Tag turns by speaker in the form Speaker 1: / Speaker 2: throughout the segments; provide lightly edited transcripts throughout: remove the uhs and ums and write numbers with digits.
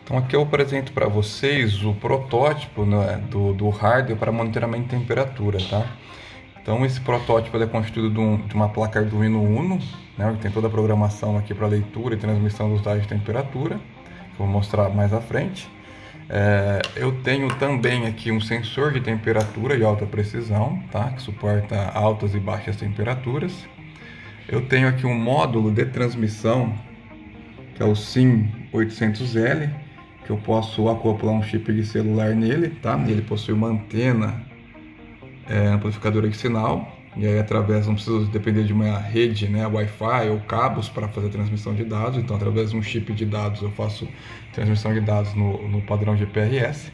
Speaker 1: Então aqui eu apresento para vocês o protótipo, né, do hardware para monitoramento de temperatura, tá? Então esse protótipo é constituído de uma placa Arduino Uno, né, que tem toda a programação aqui para leitura e transmissão dos dados de temperatura, que eu vou mostrar mais à frente. Eu tenho também aqui um sensor de temperatura de alta precisão, tá, que suporta altas e baixas temperaturas. Eu tenho aqui um módulo de transmissão, que é o SIM800L, que eu posso acoplar um chip de celular nele, tá? Ele possui uma antena amplificadora de sinal, e aí não preciso depender de uma rede, né, Wi-Fi ou cabos para fazer a transmissão de dados. Então através de um chip de dados eu faço transmissão de dados no padrão GPRS.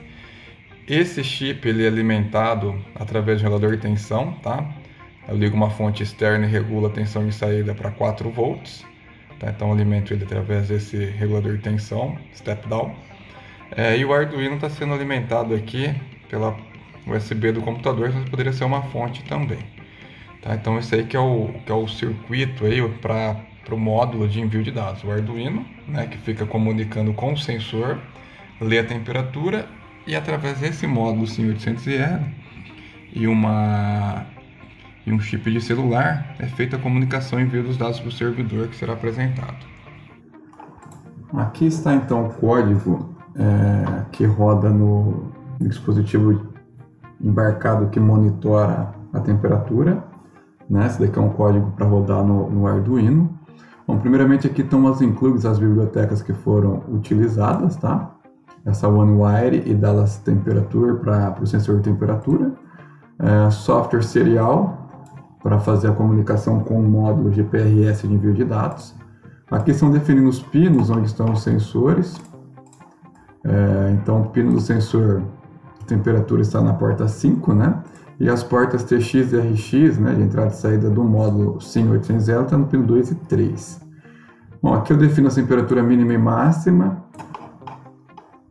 Speaker 1: Esse chip ele é alimentado através de um regulador de tensão, tá? Eu ligo uma fonte externa e regulo a tensão de saída para 4 volts, tá? Então eu alimento ele através desse regulador de tensão, step down. E o Arduino está sendo alimentado aqui pela USB do computador, mas poderia ser uma fonte também. Tá? Então esse aí que é o circuito para o módulo de envio de dados. O Arduino, né, que fica comunicando com o sensor, lê a temperatura e através desse módulo SIM800L e um chip de celular é feita a comunicação e envio dos dados para o servidor que será apresentado. Aqui está então o código que roda no dispositivo embarcado que monitora a temperatura, né? Esse daqui é um código para rodar no Arduino. Bom, primeiramente aqui estão as includes, as bibliotecas que foram utilizadas, tá? Essa OneWire e Dallas Temperature para o sensor de temperatura. Software serial para fazer a comunicação com o módulo GPRS de envio de dados. Aqui são definidos os pinos onde estão os sensores. Então o pino do sensor de temperatura está na porta 5, né? E as portas TX e RX, né, de entrada e saída do módulo SIM800L, está no pino 2 e 3. Bom, aqui eu defino a temperatura mínima e máxima,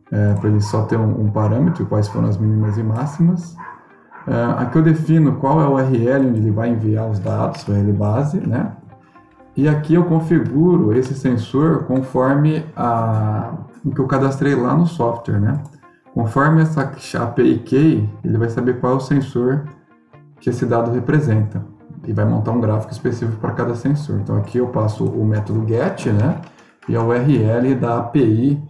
Speaker 1: para ele só ter um parâmetro, quais foram as mínimas e máximas. Aqui eu defino qual é o URL onde ele vai enviar os dados, o URL base, né? E aqui eu configuro esse sensor conforme o que eu cadastrei lá no software, né? Conforme essa API Key, ele vai saber qual é o sensor que esse dado representa e vai montar um gráfico específico para cada sensor. Então aqui eu passo o método GET, né? E a URL da API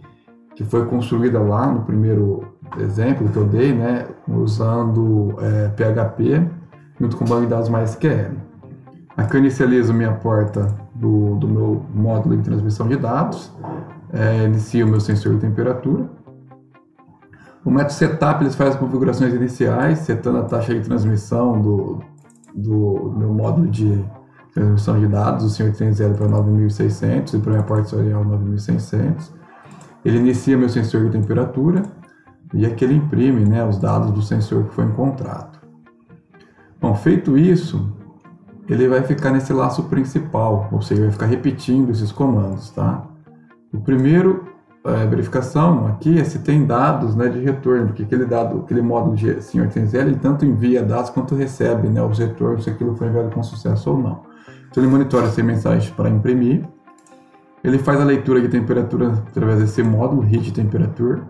Speaker 1: que foi construída lá no primeiro exemplo que eu dei, né? Usando PHP junto com o banco de dados MySQL. Aqui eu inicializo minha porta do meu módulo de transmissão de dados, inicio o meu sensor de temperatura. O método setup ele faz as configurações iniciais, setando a taxa de transmissão do meu módulo de transmissão de dados, o SIM800L para 9600 e para minha porta serial 9600. Ele inicia meu sensor de temperatura e aqui ele imprime, né, os dados do sensor que foi encontrado. Bom, feito isso, ele vai ficar nesse laço principal, ou seja, vai ficar repetindo esses comandos, tá? O primeiro verificação aqui é se tem dados, né, de retorno, porque aquele módulo de SIM800L ele tanto envia dados quanto recebe, né, os retornos, se aquilo foi enviado com sucesso ou não. Então ele monitora essa mensagem para imprimir, ele faz a leitura de temperatura através desse módulo Read Temperature.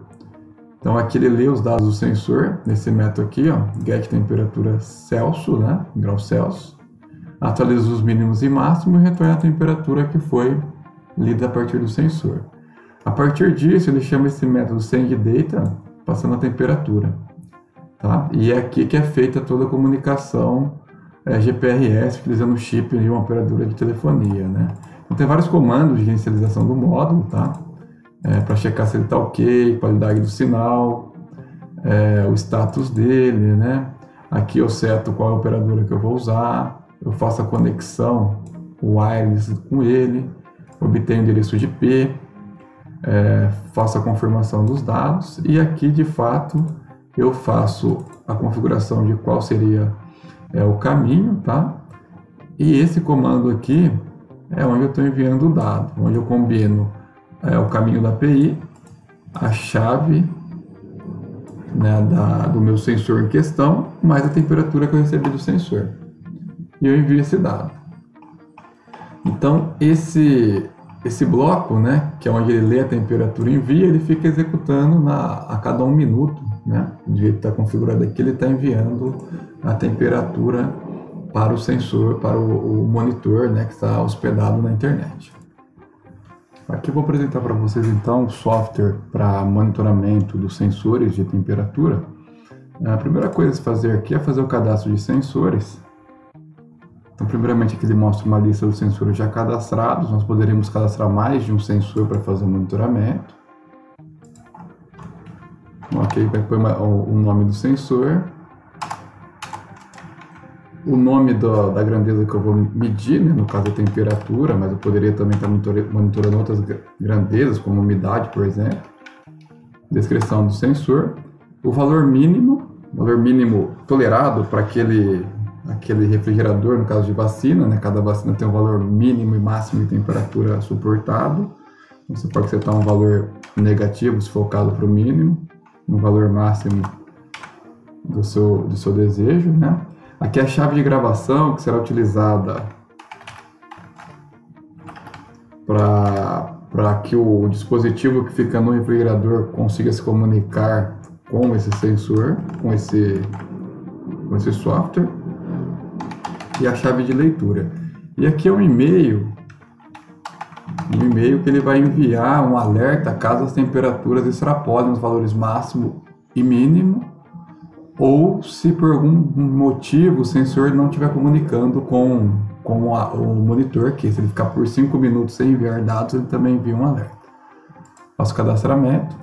Speaker 1: Então aqui ele lê os dados do sensor, nesse método aqui, ó, get temperatura Celsius, né, em graus Celsius, atualiza os mínimos e máximos e retorna a temperatura que foi lida a partir do sensor. A partir disso, ele chama esse método SendData, passando a temperatura, tá? E é aqui que é feita toda a comunicação GPRS, utilizando o chip e uma operadora de telefonia, né? Então, tem vários comandos de inicialização do módulo, tá? Para checar se ele está ok, qualidade do sinal, o status dele, né? Aqui eu seto qual é a operadora que eu vou usar, eu faço a conexão wireless com ele, obtenho o endereço de IP, faço a confirmação dos dados e aqui de fato eu faço a configuração de qual seria o caminho, tá? E esse comando aqui é onde eu estou enviando o dado, onde eu combino o caminho da API, a chave, né, do meu sensor em questão, mais a temperatura que eu recebi do sensor. E eu envio esse dado. Então, esse esse bloco, né, que é onde ele lê a temperatura e envia, ele fica executando a cada 1 minuto, né, do jeito que está configurado aqui, ele está enviando a temperatura para o sensor, para o monitor, né, que está hospedado na internet. Aqui eu vou apresentar para vocês então o software para monitoramento dos sensores de temperatura. A primeira coisa a se fazer aqui é fazer o cadastro de sensores. Então, primeiramente aqui ele mostra uma lista dos sensores já cadastrados. Nós poderíamos cadastrar mais de um sensor para fazer o monitoramento. Ok, vai pôr o nome do sensor, o nome da grandeza que eu vou medir, né? No caso a temperatura, mas eu poderia também estar monitorando outras grandezas, como umidade, por exemplo. Descrição do sensor, o valor mínimo tolerado para aquele refrigerador, no caso de vacina, né? Cada vacina tem um valor mínimo e máximo de temperatura suportado. Então, você pode setar um valor negativo, se for o caso, para o mínimo, um valor máximo do seu desejo, né? Aqui é a chave de gravação que será utilizada para que o dispositivo que fica no refrigerador consiga se comunicar com esse sensor, com esse software. E a chave de leitura. E aqui é um e-mail que ele vai enviar um alerta caso as temperaturas extrapolem os valores máximo e mínimo, ou se por algum motivo o sensor não estiver comunicando com o monitor, que se ele ficar por 5 minutos sem enviar dados, ele também envia um alerta. Faço cadastramento.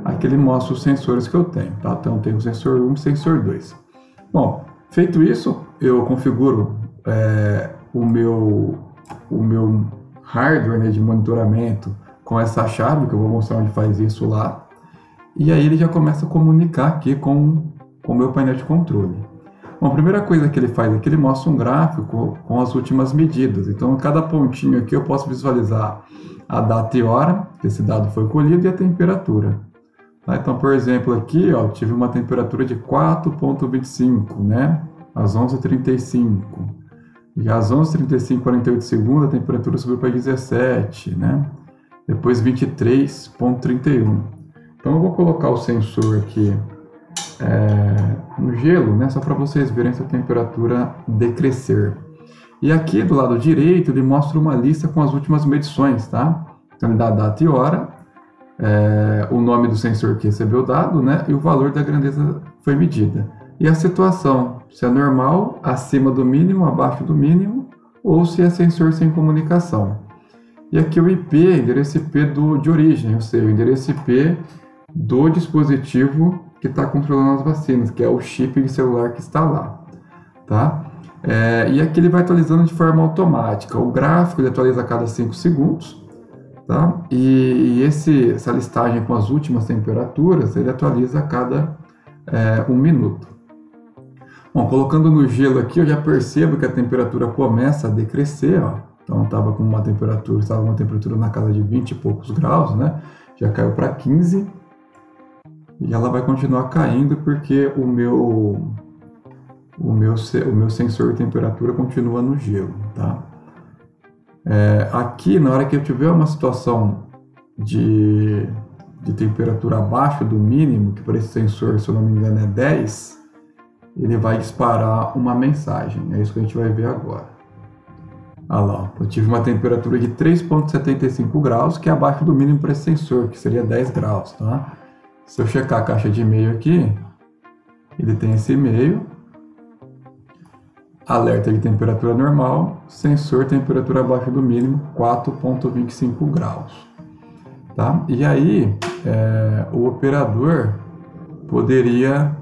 Speaker 1: Aqui ele mostra os sensores que eu tenho, tá? Então eu tenho o sensor 1 e o sensor 2. Bom, feito isso, eu configuro o meu hardware, né, de monitoramento com essa chave, que eu vou mostrar onde faz isso lá. E aí ele já começa a comunicar aqui com o meu painel de controle. Bom, a primeira coisa que ele faz aqui, ele mostra um gráfico com as últimas medidas. Então, cada pontinho aqui eu posso visualizar a data e hora que esse dado foi colhido e a temperatura. Tá? Então, por exemplo, aqui ó, tive uma temperatura de 4,25, né? Às 11h35. E às 11h35, 48 segundos, a temperatura subiu para 17, né? Depois 23,31. Então eu vou colocar o sensor aqui no gelo, né? Só para vocês verem essa temperatura decrescer. E aqui do lado direito ele mostra uma lista com as últimas medições, tá? Então ele dá a data e hora, o nome do sensor que recebeu o dado, né? E o valor da grandeza foi medida. E a situação, se é normal, acima do mínimo, abaixo do mínimo, ou se é sensor sem comunicação. E aqui o IP, endereço IP de origem, ou seja, o endereço IP do dispositivo que está controlando as vacinas, que é o chip de celular que está lá, tá? E aqui ele vai atualizando de forma automática. O gráfico ele atualiza a cada 5 segundos, tá? E essa listagem com as últimas temperaturas ele atualiza a cada 1 minuto. Bom, colocando no gelo aqui, eu já percebo que a temperatura começa a decrescer, ó. Então estava com uma temperatura na casa de 20 e poucos graus, né? Já caiu para 15 e ela vai continuar caindo porque o meu sensor de temperatura continua no gelo, tá? Aqui, na hora que eu tiver uma situação de temperatura abaixo do mínimo, que para esse sensor, se eu não me engano, é 10, ele vai disparar uma mensagem. É isso que a gente vai ver agora. Olha lá, eu tive uma temperatura de 3,75 graus, que é abaixo do mínimo para esse sensor, que seria 10 graus, tá? Se eu checar a caixa de e-mail aqui, ele tem esse e-mail, alerta de temperatura normal, sensor temperatura abaixo do mínimo, 4,25 graus, tá? E aí, o operador poderia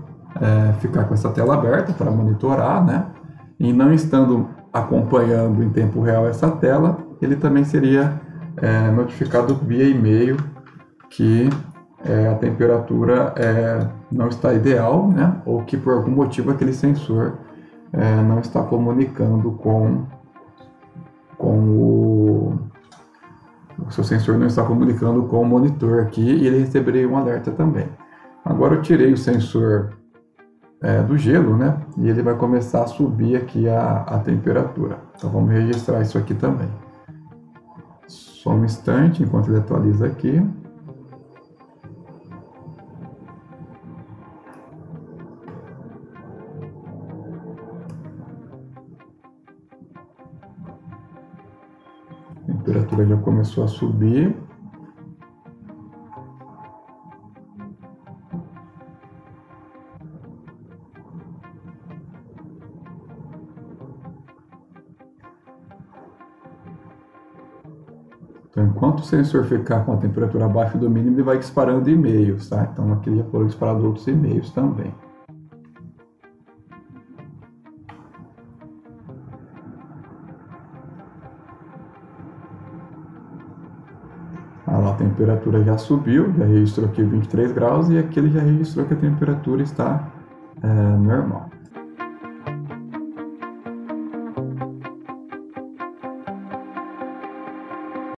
Speaker 1: ficar com essa tela aberta para monitorar, né? E não estando acompanhando em tempo real essa tela, ele também seria notificado via e-mail que a temperatura não está ideal, né? Ou que por algum motivo aquele sensor não está comunicando com o seu sensor não está comunicando com o monitor aqui, e ele receberia um alerta também. Agora eu tirei o sensor do gelo, né? E ele vai começar a subir aqui a temperatura. Então vamos registrar isso aqui também. Só um instante enquanto ele atualiza aqui. A temperatura já começou a subir. Então, enquanto o sensor ficar com a temperatura abaixo do mínimo, ele vai disparando e-mails, tá? Então aqui já foram disparados outros e-mails também. A temperatura já subiu, já registrou aqui 23 graus e aqui ele já registrou que a temperatura está normal.